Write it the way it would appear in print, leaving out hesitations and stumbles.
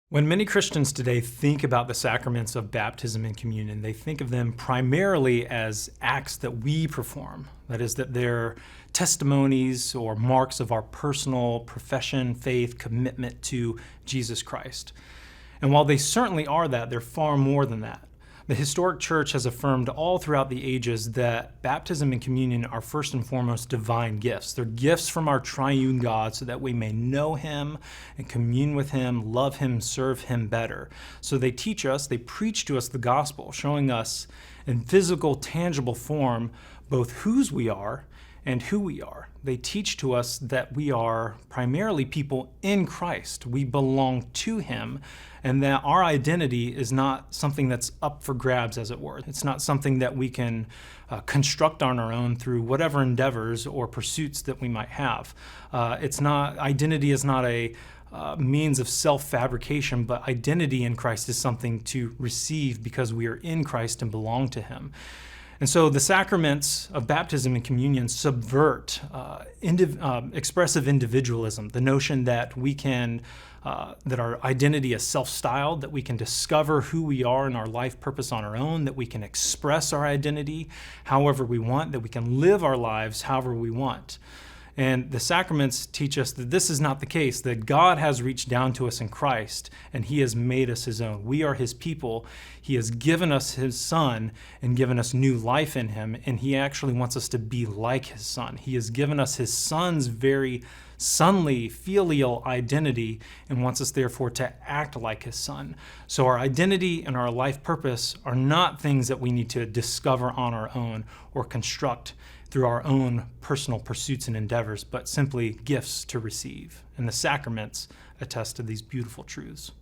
When many Christians today think about the sacraments of baptism and communion, they think of them primarily as acts that we perform. That is, that they're testimonies or marks of our personal profession, faith, commitment to Jesus Christ. And while they certainly are that, they're far more than that. The historic church has affirmed all throughout the ages that baptism and communion are first and foremost divine gifts. They're gifts from our triune God so that we may know Him and commune with Him, love Him, serve Him better. So they teach us, they preach to us the gospel, showing us in physical, tangible form both whose we are and who we are. They teach to us that we are primarily people in Christ. We belong to Him, and that our identity is not something that's up for grabs, as it were. It's not something that we can construct on our own through whatever endeavors or pursuits that we might have. Identity is not a means of self-fabrication, but identity in Christ is something to receive because we are in Christ and belong to Him. And so the sacraments of baptism and communion subvert expressive individualism, the notion that that our identity is self-styled, that we can discover who we are and our life purpose on our own, that we can express our identity however we want, that we can live our lives however we want. And the sacraments teach us that this is not the case, that God has reached down to us in Christ and He has made us His own. We are His people. He has given us His Son and given us new life in Him, and He actually wants us to be like His Son. He has given us His Son's very sonly, filial identity and wants us therefore to act like His Son. So our identity and our life purpose are not things that we need to discover on our own or construct through our own personal pursuits and endeavors, but simply gifts to receive. And the sacraments attest to these beautiful truths.